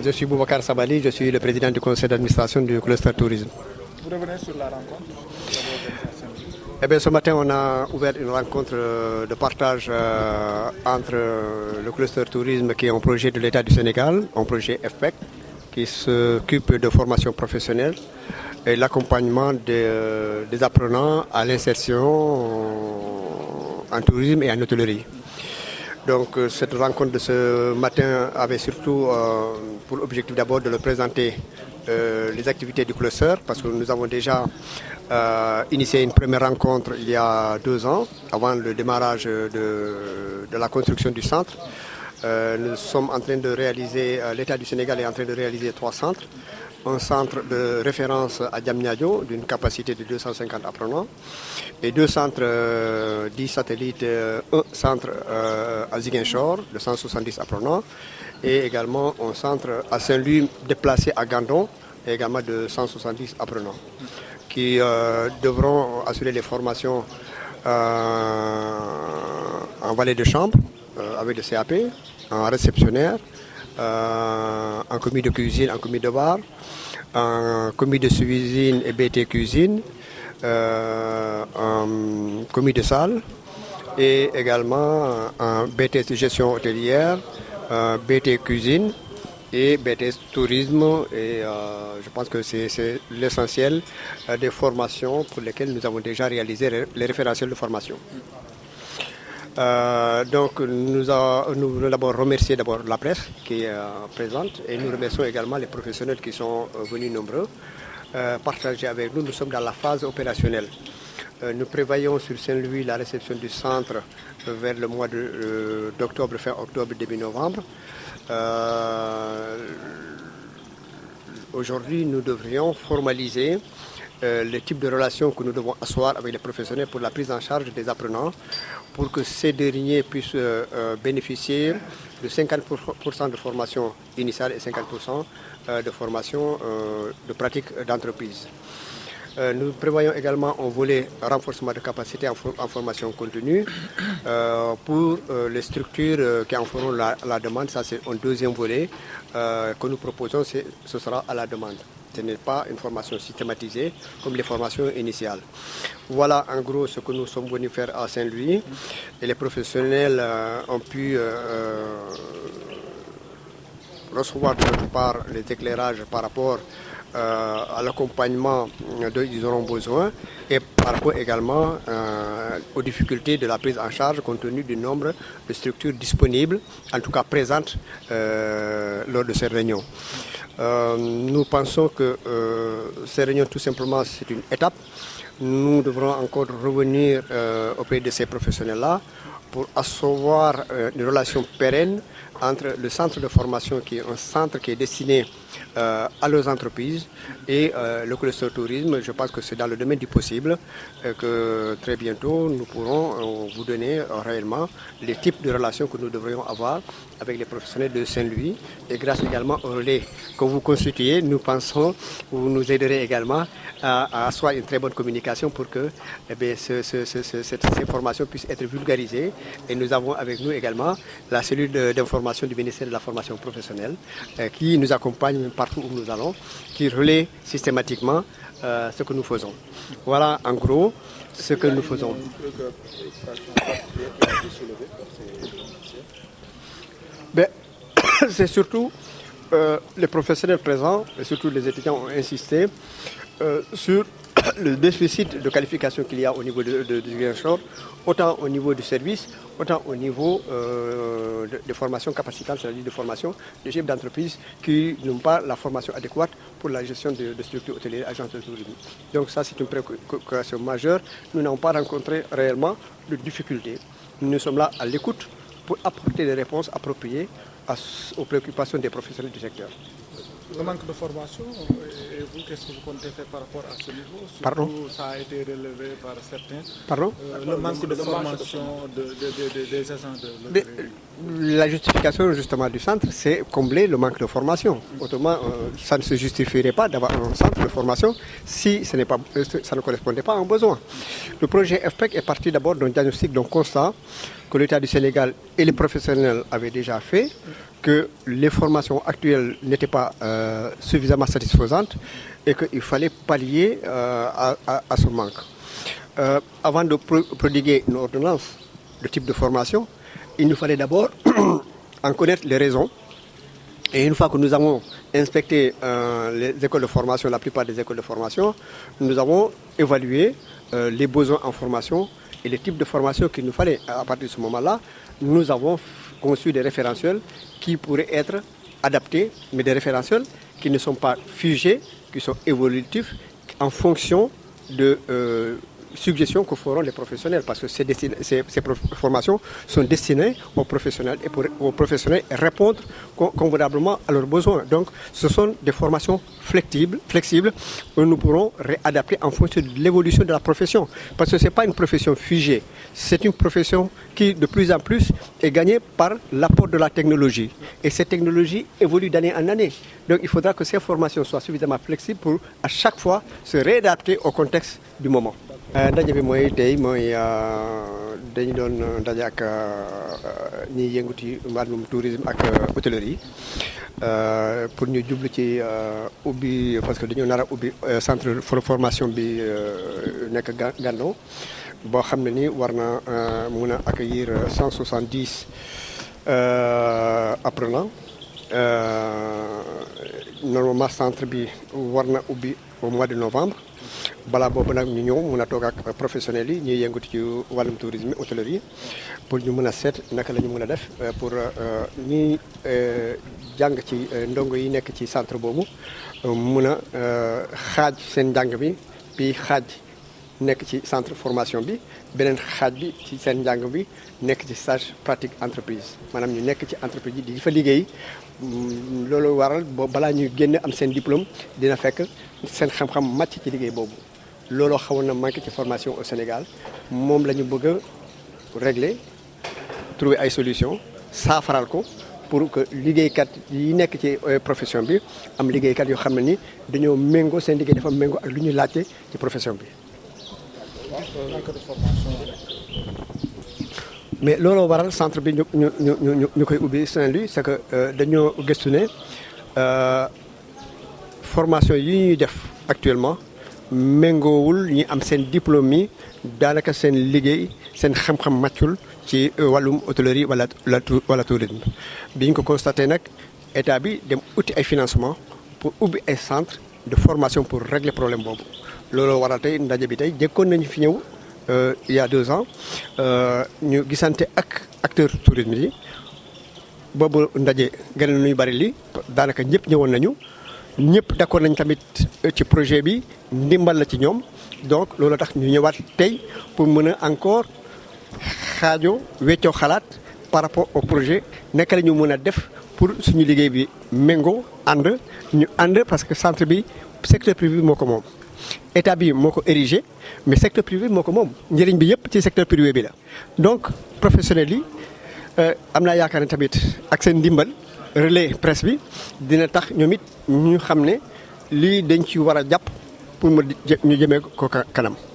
Je suis Boubacar Sabali, je suis le président du conseil d'administration du cluster tourisme. Vous revenez sur la rencontre Ce matin, on a ouvert une rencontre de partage entre le cluster tourisme qui est un projet de l'État du Sénégal, un projet FPEC, qui s'occupe de formation professionnelle et l'accompagnement des apprenants à l'insertion en tourisme et en hôtellerie. Donc cette rencontre de ce matin avait surtout pour objectif d'abord de leur présenter les activités du cluster, parce que nous avons déjà initié une première rencontre il y a 2 ans, avant le démarrage de la construction du centre. Nous sommes en train de réaliser, l'État du Sénégal est en train de réaliser 3 centres. Un centre de référence à Diamniadio d'une capacité de 250 apprenants et 2 centres 10 satellites, un centre à Ziguinchor de 170 apprenants et également un centre à Saint-Louis déplacé à Gandon et également de 170 apprenants qui devront assurer les formations en valet de chambre avec le CAP, en réceptionnaire, en commis de cuisine, en commis de bar, en commis de cuisine et BT cuisine, en commis de salle et également en BTS gestion hôtelière, BT cuisine et BTS tourisme. Et je pense que c'est l'essentiel des formations pour lesquelles nous avons déjà réalisé les référentiels de formation. Donc nous voulons d'abord remercier la presse qui est présente et nous remercions également les professionnels qui sont venus nombreux partager avec nous. Nous sommes dans la phase opérationnelle. Nous prévoyons sur Saint-Louis la réception du centre vers le mois d'octobre, fin octobre, début novembre. Aujourd'hui, nous devrions formaliser le type de relation que nous devons asseoir avec les professionnels pour la prise en charge des apprenants, pour que ces derniers puissent bénéficier de 50% de formation initiale et 50% de formation de pratique d'entreprise. Nous prévoyons également un volet renforcement de capacité en formation continue pour les structures qui en feront la demande. Ça, c'est un deuxième volet que nous proposons, ce sera à la demande. Ce n'est pas une formation systématisée comme les formations initiales. Voilà en gros ce que nous sommes venus faire à Saint-Louis. Et les professionnels ont pu recevoir de notre part les éclairages par rapport à l'accompagnement dont ils auront besoin et par rapport également aux difficultés de la prise en charge compte tenu du nombre de structures disponibles, en tout cas présentes lors de ces réunions. Nous pensons que ces réunions, tout simplement, c'est une étape. Nous devrons encore revenir auprès de ces professionnels-là pour asseoir une relation pérenne entre le centre de formation, qui est un centre qui est destiné à leurs entreprises, et le cluster tourisme. Je pense que c'est dans le domaine du possible et que très bientôt nous pourrons vous donner réellement les types de relations que nous devrions avoir avec les professionnels de Saint-Louis. Et grâce également au relais que vous constituez, nous pensons que vous nous aiderez également à asseoir une très bonne communication pour que ces formations puissent être vulgarisées. Et nous avons avec nous également la cellule d'information du ministère de la formation professionnelle qui nous accompagne partout où nous allons, qui relaie systématiquement ce que nous faisons. Voilà en gros ce que nous faisons. C'est surtout les professionnels présents et surtout les étudiants ont insisté sur le déficit de qualification qu'il y a au niveau de Ziguinchor, autant au niveau du service, autant au niveau de formation capacitantes, c'est-à-dire de formation des chefs d'entreprise qui n'ont pas la formation adéquate pour la gestion de structures hôtelières, agences de tourisme. Donc ça, c'est une préoccupation majeure. Nous n'avons pas rencontré réellement de difficultés. Nous sommes là à l'écoute pour apporter des réponses appropriées aux préoccupations des professionnels du secteur. Le manque de formation, et vous, qu'est-ce que vous comptez faire par rapport à ce niveau? Pardon? Ça a été relevé par certains. Pardon? Le manque de formation des agents de l'hôtellerie. la justification justement du centre, c'est combler le manque de formation. Autrement, ça ne se justifierait pas d'avoir un centre de formation si ça ne correspondait pas à un besoin. Le projet FPEC est parti d'abord d'un diagnostic, d'un constat que l'État du Sénégal et les professionnels avaient déjà fait, que les formations actuelles n'étaient pas suffisamment satisfaisantes et qu'il fallait pallier à ce manque. Avant de prodiguer une ordonnance de type de formation, il nous fallait d'abord en connaître les raisons. Et une fois que nous avons inspecté les écoles de formation, la plupart des écoles de formation, nous avons évalué les besoins en formation et les types de formation qu'il nous fallait. À partir de ce moment-là, nous avons conçu des référentiels qui pourraient être adaptés, mais des référentiels qui ne sont pas figés, qui sont évolutifs en fonction de suggestions que feront les professionnels, parce que ces formations sont destinées aux professionnels et pour aux professionnels répondre convenablement à leurs besoins. Donc ce sont des formations flexibles que nous pourrons réadapter en fonction de l'évolution de la profession, parce que ce n'est pas une profession figée, c'est une profession qui de plus en plus est gagnée par l'apport de la technologie, et cette technologie évolue d'année en année. Donc il faudra que ces formations soient suffisamment flexibles pour à chaque fois se réadapter au contexte du moment. Ndaje bi mooy tey mooy dañu doon ndaje ak ñiy yëngu ci wàllum tourisme ak hôtellerie pour ñu jublu ci ubbi, parce que dañoo nar a ubbi centre de formation bi nekk Gandon boo xam ne ni war na mun a accueillir 170 apprenants. Normalement centre bi war na ubbi au mois de novembre. Balaa boobu nag ñu ñëw mun a toog ak professionnels yi ñuy yëngatu ci wàllum tourisme hôtellerie pour ñu mën a seet naka la ñu mën a def pour ñuy jàng ci ndongo yi nekk ci centre boobu mun a xaaj seen njàng bi xaaj nekk ci centre formation bi, beneen xaaj bi ci seen njàng bi nekk ci stage pratique entreprise, maanaam ñu nekk ci entreprise yi di fa liggéey. Loolu waral balaa ñuy génn am seen diplôme dina fekk seen xam-xam màcc ci liggéey boobu. Looloo xawoon na manqué ci formation au Sénégal, moom la ñu bëgg a régler, trouver ay solutions saafaral ko pour que liggéeykat yi nekk ci profession bi am liggéeykat yoo xam ne ni dañoo méngoo seen liggéey dafa méngoo ak lu ñuy laajte ci profession bi. Mais looloo waral centre bi ñu koy ubbi Saint-Louis, c'est que dañoo gëstu ne formation yi ñuy def actuellement méngoowul ñi am seen diplôme yi daanaka seen liggéey seen xam-xam màccul ci wàllum hôtellerie wala tourisme. Bi ñu ko constaté nag état bi dem uti ay financement pour ubbi ay centre de formation pour régler problème boobu. Looloo waral tey ndaje bi tey jëkkoon nañu fi ñëw il y a 2 ans ñu gisante ak acteurs tourisme yi. Boobu ndaje gën a nuy bari li daanaka ñëpp ñëwoon nañu. Ñëpp d'accord nañ tamit ci projet bi ndimbal la ci ñoom, donc loolu tax ñu ñëwaat tey pour mën a encore xaajo weccoo xalaat par rapport au projet naka la ñu mën a def pour suñu liggéey bi méngoo ñu ànd parce que centre bi secteur privé moo ko moom. État bi moo ko érigé mais secteur privé moo ko moom, njëriñ bi yëpp ci secteur privé bi la. Donc professionnels yi am naa yaakaar ne tamit ak seen ndimbal relais presse bi dina tax ñoom it ñu xam ne lii dañ ci war a jàpp pour ñu jëmee ko kanam.